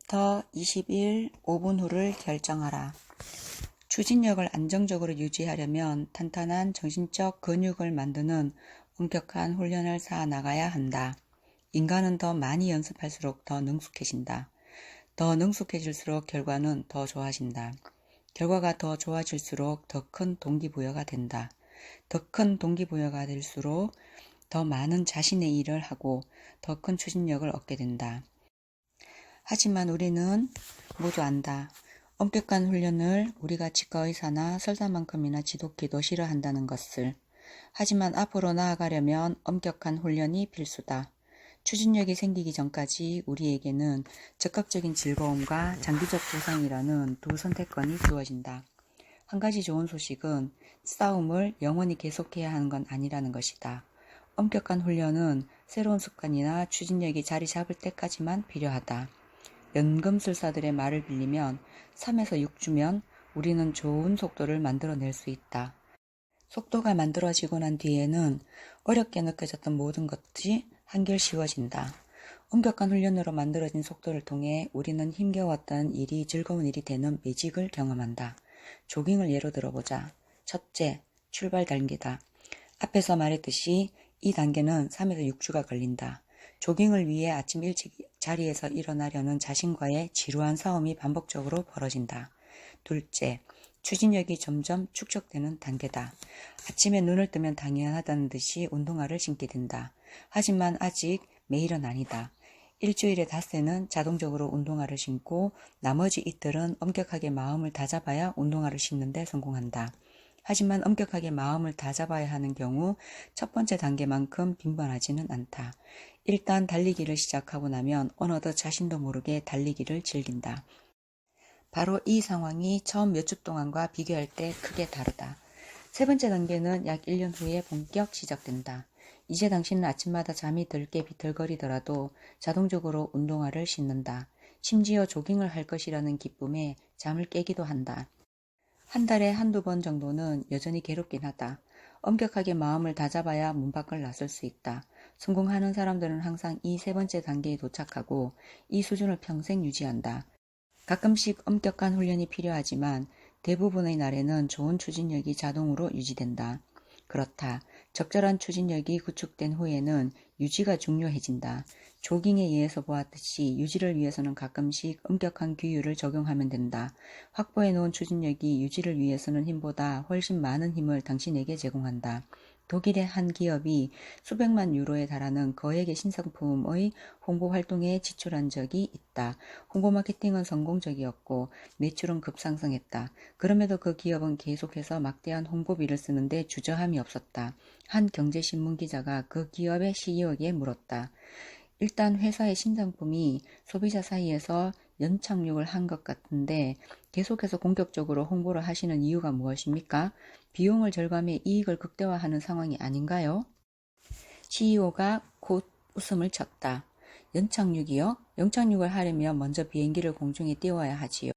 마스터 20일 5분 후를 결정하라. 추진력을 안정적으로 유지하려면 탄탄한 정신적 근육을 만드는 엄격한 훈련을 쌓아 나가야 한다. 인간은 더 많이 연습할수록 더 능숙해진다. 더 능숙해질수록 결과는 더 좋아진다. 결과가 더 좋아질수록 더 큰 동기부여가 된다. 더 큰 동기부여가 될수록 더 많은 자신의 일을 하고 더 큰 추진력을 얻게 된다. 하지만 우리는 모두 안다. 엄격한 훈련을 우리가 치과의사나 설사만큼이나 지독히도 싫어한다는 것을. 하지만 앞으로 나아가려면 엄격한 훈련이 필수다. 추진력이 생기기 전까지 우리에게는 즉각적인 즐거움과 장기적 보상이라는 두 선택권이 주어진다. 한 가지 좋은 소식은 싸움을 영원히 계속해야 하는 건 아니라는 것이다. 엄격한 훈련은 새로운 습관이나 추진력이 자리 잡을 때까지만 필요하다. 연금술사들의 말을 빌리면 3에서 6주면 우리는 좋은 속도를 만들어낼 수 있다. 속도가 만들어지고 난 뒤에는 어렵게 느껴졌던 모든 것이 한결 쉬워진다. 엄격한 훈련으로 만들어진 속도를 통해 우리는 힘겨웠던 일이 즐거운 일이 되는 매직을 경험한다. 조깅을 예로 들어보자. 첫째, 출발 단계다. 앞에서 말했듯이 이 단계는 3에서 6주가 걸린다. 조깅을 위해 아침 일찍 자리에서 일어나려는 자신과의 지루한 싸움이 반복적으로 벌어진다. 둘째, 추진력이 점점 축적되는 단계다. 아침에 눈을 뜨면 당연하다는 듯이 운동화를 신게 된다. 하지만 아직 매일은 아니다. 일주일에 닷새는 자동적으로 운동화를 신고 나머지 이틀은 엄격하게 마음을 다잡아야 운동화를 신는 데 성공한다. 하지만 엄격하게 마음을 다잡아야 하는 경우 첫 번째 단계만큼 빈번하지는 않다. 일단 달리기를 시작하고 나면 어느덧 자신도 모르게 달리기를 즐긴다. 바로 이 상황이 처음 몇 주 동안과 비교할 때 크게 다르다. 세 번째 단계는 약 1년 후에 본격 시작된다. 이제 당신은 아침마다 잠이 들게 비틀거리더라도 자동적으로 운동화를 신는다. 심지어 조깅을 할 것이라는 기쁨에 잠을 깨기도 한다. 한 달에 한두 번 정도는 여전히 괴롭긴 하다. 엄격하게 마음을 다잡아야 문 밖을 나설 수 있다. 성공하는 사람들은 항상 이 세 번째 단계에 도착하고 이 수준을 평생 유지한다. 가끔씩 엄격한 훈련이 필요하지만 대부분의 날에는 좋은 추진력이 자동으로 유지된다. 그렇다. 적절한 추진력이 구축된 후에는 유지가 중요해진다. 조깅에 의해서 보았듯이 유지를 위해서는 가끔씩 엄격한 규율을 적용하면 된다. 확보해놓은 추진력이 유지를 위해서는 힘보다 훨씬 많은 힘을 당신에게 제공한다. 독일의 한 기업이 수백만 유로에 달하는 거액의 신상품의 홍보 활동에 지출한 적이 있다. 홍보 마케팅은 성공적이었고 매출은 급상승했다. 그럼에도 그 기업은 계속해서 막대한 홍보비를 쓰는데 주저함이 없었다. 한 경제신문 기자가 그 기업의 CEO에게 물었다. 일단 회사의 신상품이 소비자 사이에서 연착륙을 한 것 같은데 계속해서 공격적으로 홍보를 하시는 이유가 무엇입니까? 비용을 절감해 이익을 극대화하는 상황이 아닌가요? CEO가 곧 웃음을 쳤다. 연착륙이요? 연착륙을 하려면 먼저 비행기를 공중에 띄워야 하지요.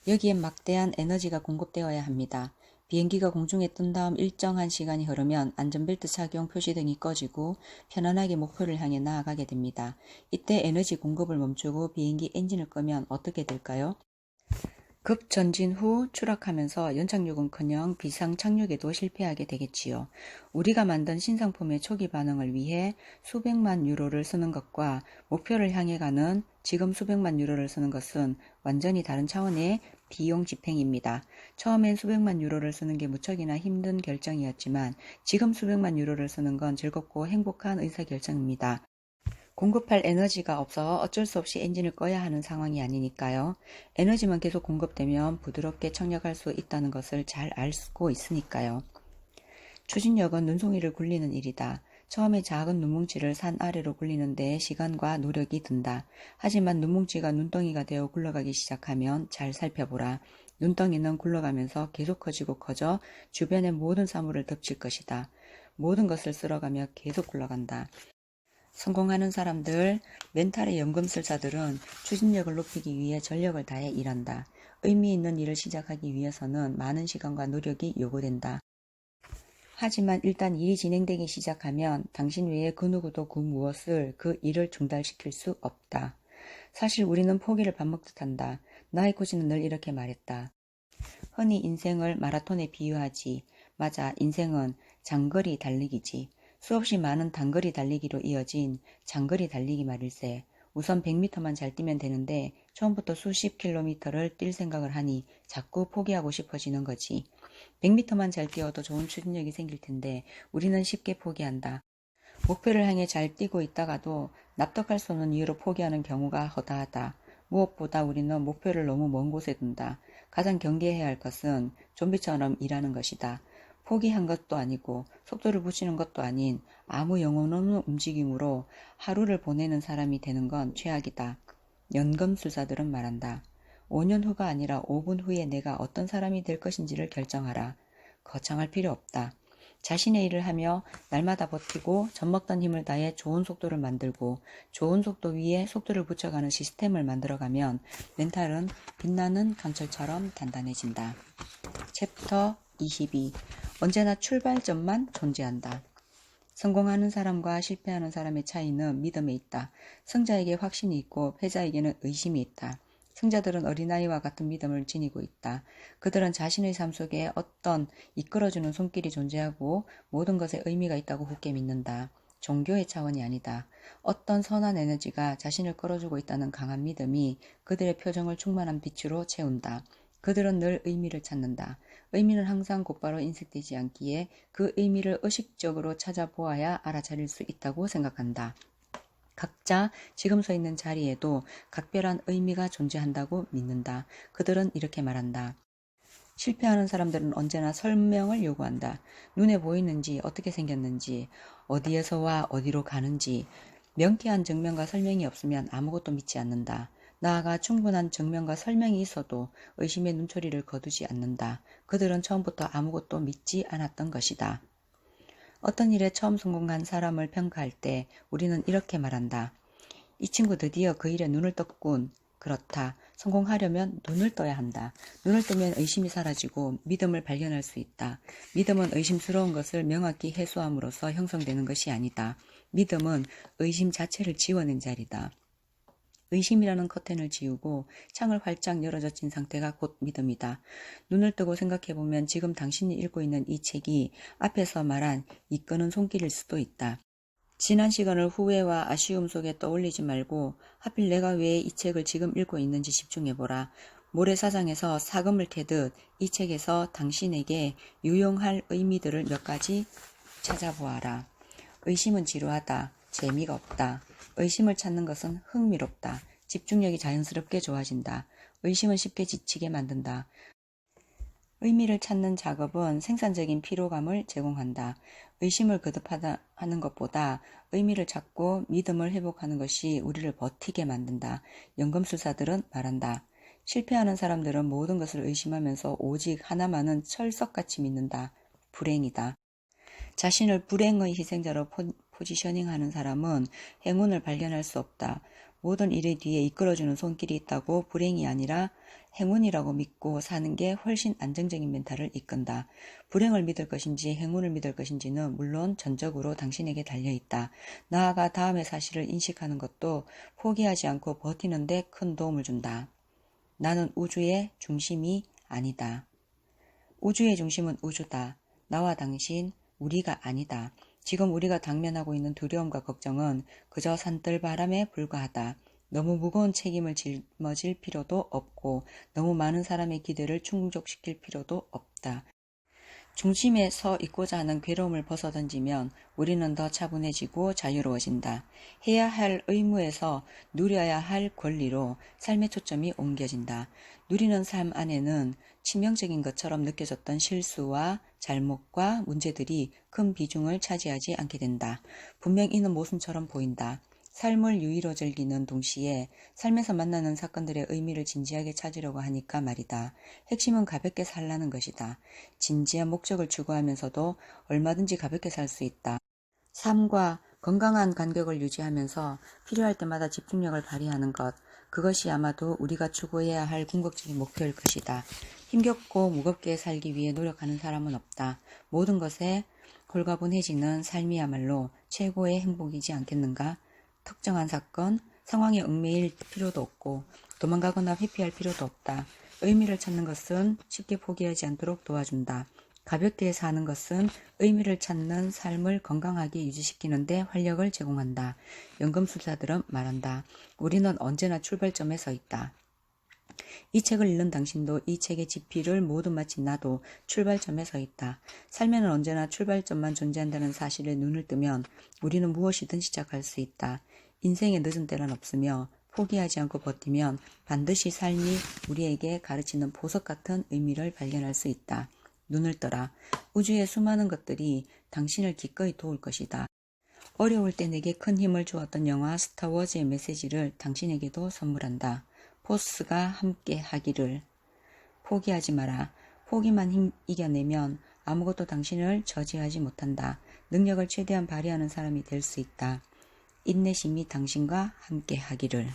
여기엔 막대한 에너지가 공급되어야 합니다. 비행기가 공중에 뜬 다음 일정한 시간이 흐르면 안전벨트 착용 표시등이 꺼지고 편안하게 목표를 향해 나아가게 됩니다. 이때 에너지 공급을 멈추고 비행기 엔진을 끄면 어떻게 될까요? 급전진 후 추락하면서 연착륙은커녕 비상 착륙에도 실패하게 되겠지요. 우리가 만든 신상품의 초기 반응을 위해 수백만 유로를 쓰는 것과 목표를 향해 가는 지금 수백만 유로를 쓰는 것은 완전히 다른 차원의 비용 집행입니다. 처음엔 수백만 유로를 쓰는 게 무척이나 힘든 결정이었지만 지금 수백만 유로를 쓰는 건 즐겁고 행복한 의사결정입니다. 공급할 에너지가 없어 어쩔 수 없이 엔진을 꺼야 하는 상황이 아니니까요. 에너지만 계속 공급되면 부드럽게 착륙할 수 있다는 것을 잘 알고 있으니까요. 추진력은 눈송이를 굴리는 일이다. 처음에 작은 눈뭉치를 산 아래로 굴리는 데 시간과 노력이 든다. 하지만 눈뭉치가 눈덩이가 되어 굴러가기 시작하면 잘 살펴보라. 눈덩이는 굴러가면서 계속 커지고 커져 주변의 모든 사물을 덮칠 것이다. 모든 것을 쓸어가며 계속 굴러간다. 성공하는 사람들, 멘탈의 연금술사들은 추진력을 높이기 위해 전력을 다해 일한다. 의미 있는 일을 시작하기 위해서는 많은 시간과 노력이 요구된다. 하지만 일단 일이 진행되기 시작하면 당신 외에 그 누구도 그 무엇을 그 일을 중단시킬 수 없다. 사실 우리는 포기를 밥 먹듯 한다. 나의 코치는 늘 이렇게 말했다. 흔히 인생을 마라톤에 비유하지. 맞아, 인생은 장거리 달리기지. 수없이 많은 단거리 달리기로 이어진 장거리 달리기 말일세. 우선 100m만 잘 뛰면 되는데 처음부터 수십 킬로미터를 뛸 생각을 하니 자꾸 포기하고 싶어지는 거지. 100m만 잘 뛰어도 좋은 추진력이 생길 텐데 우리는 쉽게 포기한다. 목표를 향해 잘 뛰고 있다가도 납득할 수 없는 이유로 포기하는 경우가 허다하다. 무엇보다 우리는 목표를 너무 먼 곳에 둔다. 가장 경계해야 할 것은 좀비처럼 일하는 것이다. 포기한 것도 아니고 속도를 붙이는 것도 아닌 아무 영혼 없는 움직임으로 하루를 보내는 사람이 되는 건 최악이다. 연금술사들은 말한다. 5년 후가 아니라 5분 후에 내가 어떤 사람이 될 것인지를 결정하라. 거창할 필요 없다. 자신의 일을 하며 날마다 버티고 젖먹던 힘을 다해 좋은 속도를 만들고 좋은 속도 위에 속도를 붙여가는 시스템을 만들어가면 멘탈은 빛나는 강철처럼 단단해진다. 챕터 22. 언제나 출발점만 존재한다. 성공하는 사람과 실패하는 사람의 차이는 믿음에 있다. 승자에게 확신이 있고 패자에게는 의심이 있다. 승자들은 어린아이와 같은 믿음을 지니고 있다. 그들은 자신의 삶 속에 어떤 이끌어주는 손길이 존재하고 모든 것에 의미가 있다고 굳게 믿는다. 종교의 차원이 아니다. 어떤 선한 에너지가 자신을 끌어주고 있다는 강한 믿음이 그들의 표정을 충만한 빛으로 채운다. 그들은 늘 의미를 찾는다. 의미는 항상 곧바로 인식되지 않기에 그 의미를 의식적으로 찾아보아야 알아차릴 수 있다고 생각한다. 각자 지금 서 있는 자리에도 각별한 의미가 존재한다고 믿는다. 그들은 이렇게 말한다. 실패하는 사람들은 언제나 설명을 요구한다. 눈에 보이는지, 어떻게 생겼는지, 어디에서 와 어디로 가는지, 명쾌한 증명과 설명이 없으면 아무것도 믿지 않는다. 나아가 충분한 증명과 설명이 있어도 의심의 눈초리를 거두지 않는다. 그들은 처음부터 아무것도 믿지 않았던 것이다. 어떤 일에 처음 성공한 사람을 평가할 때 우리는 이렇게 말한다. 이 친구 드디어 그 일에 눈을 떴군. 그렇다. 성공하려면 눈을 떠야 한다. 눈을 뜨면 의심이 사라지고 믿음을 발견할 수 있다. 믿음은 의심스러운 것을 명확히 해소함으로써 형성되는 것이 아니다. 믿음은 의심 자체를 지워낸 자리다. 의심이라는 커튼을 지우고 창을 활짝 열어젖힌 상태가 곧 믿음이다. 눈을 뜨고 생각해보면 지금 당신이 읽고 있는 이 책이 앞에서 말한 이끄는 손길일 수도 있다. 지난 시간을 후회와 아쉬움 속에 떠올리지 말고 하필 내가 왜 이 책을 지금 읽고 있는지 집중해보라. 모래사장에서 사금을 캐듯 이 책에서 당신에게 유용할 의미들을 몇 가지 찾아보아라. 의심은 지루하다. 재미가 없다. 의심을 찾는 것은 흥미롭다. 집중력이 자연스럽게 좋아진다. 의심은 쉽게 지치게 만든다. 의미를 찾는 작업은 생산적인 피로감을 제공한다. 의심을 거듭하는 것보다 의미를 찾고 믿음을 회복하는 것이 우리를 버티게 만든다. 연금술사들은 말한다. 실패하는 사람들은 모든 것을 의심하면서 오직 하나만은 철석같이 믿는다. 불행이다. 자신을 불행의 희생자로 포지셔닝하는 사람은 행운을 발견할 수 없다. 모든 일의 뒤에 이끌어주는 손길이 있다고 불행이 아니라 행운이라고 믿고 사는 게 훨씬 안정적인 멘탈을 이끈다. 불행을 믿을 것인지 행운을 믿을 것인지는 물론 전적으로 당신에게 달려있다. 나아가 다음의 사실을 인식하는 것도 포기하지 않고 버티는 데 큰 도움을 준다. 나는 우주의 중심이 아니다. 우주의 중심은 우주다. 나와 당신, 우리가 아니다. 지금 우리가 당면하고 있는 두려움과 걱정은 그저 산들바람에 불과하다. 너무 무거운 책임을 짊어질 필요도 없고 너무 많은 사람의 기대를 충족시킬 필요도 없다. 중심에 서 있고자 하는 괴로움을 벗어던지면 우리는 더 차분해지고 자유로워진다. 해야 할 의무에서 누려야 할 권리로 삶의 초점이 옮겨진다. 누리는 삶 안에는 치명적인 것처럼 느껴졌던 실수와 잘못과 문제들이 큰 비중을 차지하지 않게 된다. 분명 있는 모순처럼 보인다. 삶을 유의로 즐기는 동시에 삶에서 만나는 사건들의 의미를 진지하게 찾으려고 하니까 말이다. 핵심은 가볍게 살라는 것이다. 진지한 목적을 추구하면서도 얼마든지 가볍게 살 수 있다. 삶과 건강한 간격을 유지하면서 필요할 때마다 집중력을 발휘하는 것, 그것이 아마도 우리가 추구해야 할 궁극적인 목표일 것이다. 힘겹고 무겁게 살기 위해 노력하는 사람은 없다. 모든 것에 홀가분해지는 삶이야말로 최고의 행복이지 않겠는가? 특정한 사건, 상황에 얽매일 필요도 없고 도망가거나 회피할 필요도 없다. 의미를 찾는 것은 쉽게 포기하지 않도록 도와준다. 가볍게 사는 것은 의미를 찾는 삶을 건강하게 유지시키는데 활력을 제공한다. 연금술사들은 말한다. 우리는 언제나 출발점에 서 있다. 이 책을 읽는 당신도 이 책의 지피를 모두 마친 나도 출발점에 서 있다. 삶에는 언제나 출발점만 존재한다는 사실에 눈을 뜨면 우리는 무엇이든 시작할 수 있다. 인생에 늦은 때는 없으며 포기하지 않고 버티면 반드시 삶이 우리에게 가르치는 보석 같은 의미를 발견할 수 있다. 눈을 떠라. 우주의 수많은 것들이 당신을 기꺼이 도울 것이다. 어려울 때 내게 큰 힘을 주었던 영화 스타워즈의 메시지를 당신에게도 선물한다. 포스가 함께 하기를. 포기하지 마라. 포기만 이겨내면 아무것도 당신을 저지하지 못한다. 능력을 최대한 발휘하는 사람이 될 수 있다. 인내심이 당신과 함께 하기를.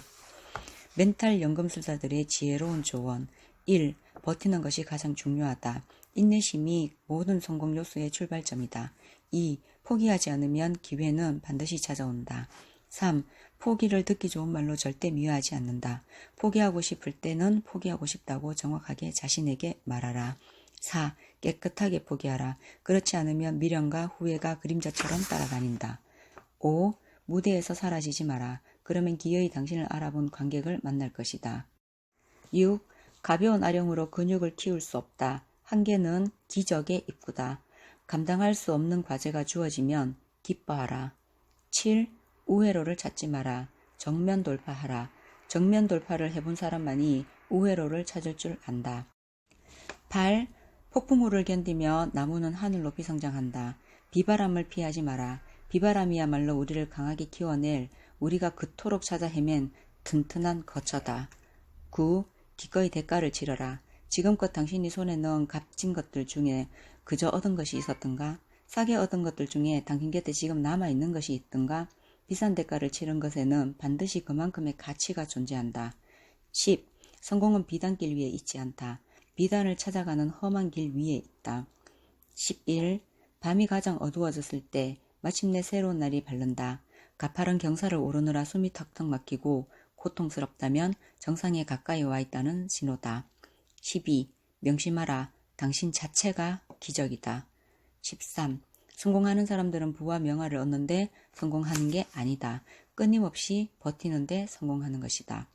멘탈 연금술사들의 지혜로운 조언. 1. 버티는 것이 가장 중요하다. 인내심이 모든 성공 요소의 출발점이다. 2. 포기하지 않으면 기회는 반드시 찾아온다. 3. 포기를 듣기 좋은 말로 절대 미워하지 않는다. 포기하고 싶을 때는 포기하고 싶다고 정확하게 자신에게 말하라. 4. 깨끗하게 포기하라. 그렇지 않으면 미련과 후회가 그림자처럼 따라다닌다. 5. 무대에서 사라지지 마라. 그러면 기어이 당신을 알아본 관객을 만날 것이다. 6. 가벼운 아령으로 근육을 키울 수 없다. 한계는 기적의 입구다. 감당할 수 없는 과제가 주어지면 기뻐하라. 7. 우회로를 찾지 마라. 정면 돌파하라. 정면 돌파를 해본 사람만이 우회로를 찾을 줄 안다. 8. 폭풍우를 견디며 나무는 하늘 높이 성장한다. 비바람을 피하지 마라. 비바람이야말로 우리를 강하게 키워낼 우리가 그토록 찾아 헤맨 튼튼한 거처다. 9. 기꺼이 대가를 치러라. 지금껏 당신이 손에 넣은 값진 것들 중에 그저 얻은 것이 있었던가? 싸게 얻은 것들 중에 당신 곁에 지금 남아있는 것이 있던가? 비싼 대가를 치른 것에는 반드시 그만큼의 가치가 존재한다. 10. 성공은 비단길 위에 있지 않다. 비단을 찾아가는 험한 길 위에 있다. 11. 밤이 가장 어두워졌을 때 마침내 새로운 날이 밝는다. 가파른 경사를 오르느라 숨이 턱턱 막히고 고통스럽다면 정상에 가까이 와 있다는 신호다. 12. 명심하라. 당신 자체가 기적이다. 13. 성공하는 사람들은 부와 명화를 얻는데 성공하는 게 아니다. 끊임없이 버티는데 성공하는 것이다.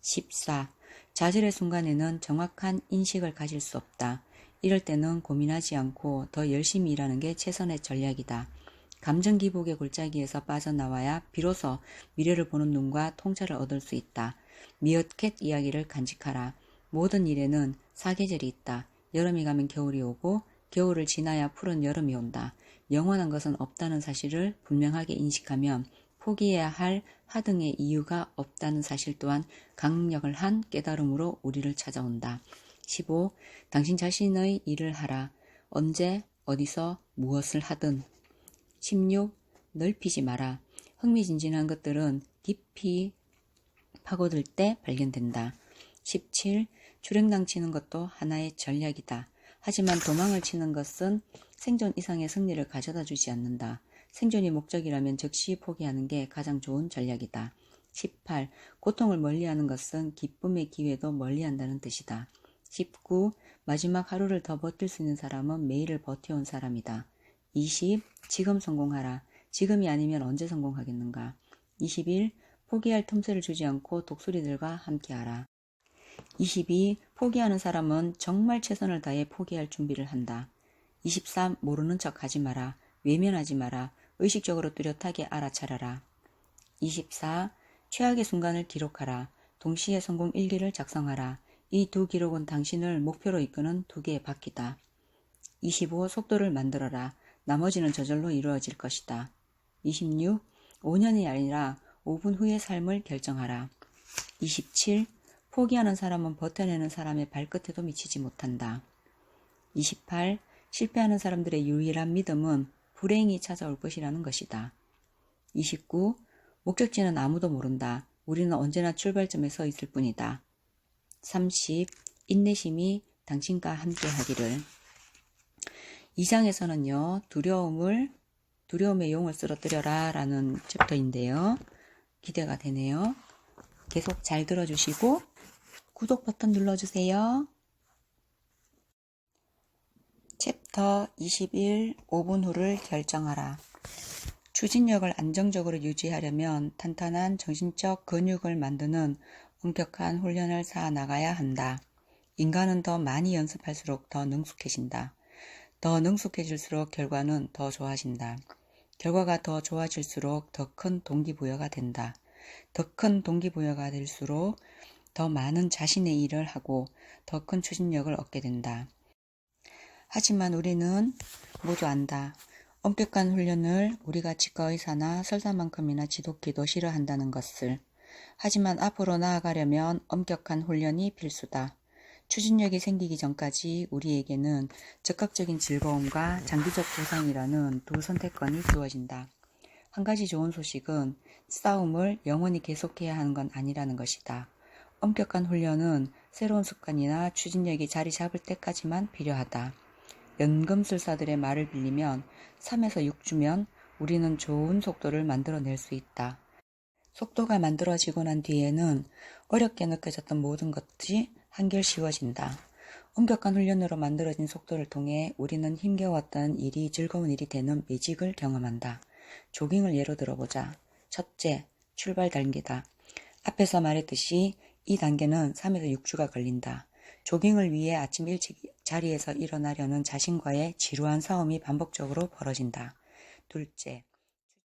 14. 좌절의 순간에는 정확한 인식을 가질 수 없다. 이럴 때는 고민하지 않고 더 열심히 일하는 게 최선의 전략이다. 감정 기복의 골짜기에서 빠져나와야 비로소 미래를 보는 눈과 통찰을 얻을 수 있다. 미어캣 이야기를 간직하라. 모든 일에는 사계절이 있다. 여름이 가면 겨울이 오고 겨울을 지나야 푸른 여름이 온다. 영원한 것은 없다는 사실을 분명하게 인식하면 포기해야 할 하등의 이유가 없다는 사실 또한 강력을 한 깨달음으로 우리를 찾아온다. 15. 당신 자신의 일을 하라. 언제 어디서 무엇을 하든. 16. 넓히지 마라. 흥미진진한 것들은 깊이 파고들 때 발견된다. 17. 주랭랑 치는 것도 하나의 전략이다. 하지만 도망을 치는 것은 생존 이상의 승리를 가져다 주지 않는다. 생존이 목적이라면 즉시 포기하는 게 가장 좋은 전략이다. 18. 고통을 멀리하는 것은 기쁨의 기회도 멀리한다는 뜻이다. 19. 마지막 하루를 더 버틸 수 있는 사람은 매일을 버텨온 사람이다. 20. 지금 성공하라. 지금이 아니면 언제 성공하겠는가. 21. 포기할 틈새를 주지 않고 독수리들과 함께하라. 22. 포기하는 사람은 정말 최선을 다해 포기할 준비를 한다. 23. 모르는 척 하지 마라. 외면하지 마라. 의식적으로 뚜렷하게 알아차려라. 24. 최악의 순간을 기록하라. 동시에 성공 일기를 작성하라. 이 두 기록은 당신을 목표로 이끄는 두 개의 바퀴다. 25. 속도를 만들어라. 나머지는 저절로 이루어질 것이다. 26. 5년이 아니라 5분 후의 삶을 결정하라. 27. 포기하는 사람은 버텨내는 사람의 발끝에도 미치지 못한다. 28. 실패하는 사람들의 유일한 믿음은 불행이 찾아올 것이라는 것이다. 29. 목적지는 아무도 모른다. 우리는 언제나 출발점에 서 있을 뿐이다. 30. 인내심이 당신과 함께 하기를. 2장에서는요. 두려움의 용을 쓰러뜨려라 라는 챕터인데요. 기대가 되네요. 계속 잘 들어주시고 구독 버튼 눌러주세요. 챕터 21 5분 후를 결정하라. 추진력을 안정적으로 유지하려면 탄탄한 정신적 근육을 만드는 엄격한 훈련을 쌓아 나가야 한다. 인간은 더 많이 연습할수록 더 능숙해진다. 더 능숙해질수록 결과는 더 좋아진다. 결과가 더 좋아질수록 더 큰 동기부여가 된다. 더 큰 동기부여가 될수록 더 많은 자신의 일을 하고 더 큰 추진력을 얻게 된다. 하지만 우리는 모두 안다. 엄격한 훈련을 우리가 치과의사나 설사만큼이나 지독히도 싫어한다는 것을. 하지만 앞으로 나아가려면 엄격한 훈련이 필수다. 추진력이 생기기 전까지 우리에게는 즉각적인 즐거움과 장기적 보상이라는 두 선택권이 주어진다. 한 가지 좋은 소식은 싸움을 영원히 계속해야 하는 건 아니라는 것이다. 엄격한 훈련은 새로운 습관이나 추진력이 자리 잡을 때까지만 필요하다. 연금술사들의 말을 빌리면 3에서 6주면 우리는 좋은 속도를 만들어낼 수 있다. 속도가 만들어지고 난 뒤에는 어렵게 느껴졌던 모든 것이 한결 쉬워진다. 엄격한 훈련으로 만들어진 속도를 통해 우리는 힘겨웠던 일이 즐거운 일이 되는 매직을 경험한다. 조깅을 예로 들어보자. 첫째, 출발 단계다. 앞에서 말했듯이 이 단계는 3에서 6주가 걸린다. 조깅을 위해 아침 일찍 자리에서 일어나려는 자신과의 지루한 싸움이 반복적으로 벌어진다. 둘째,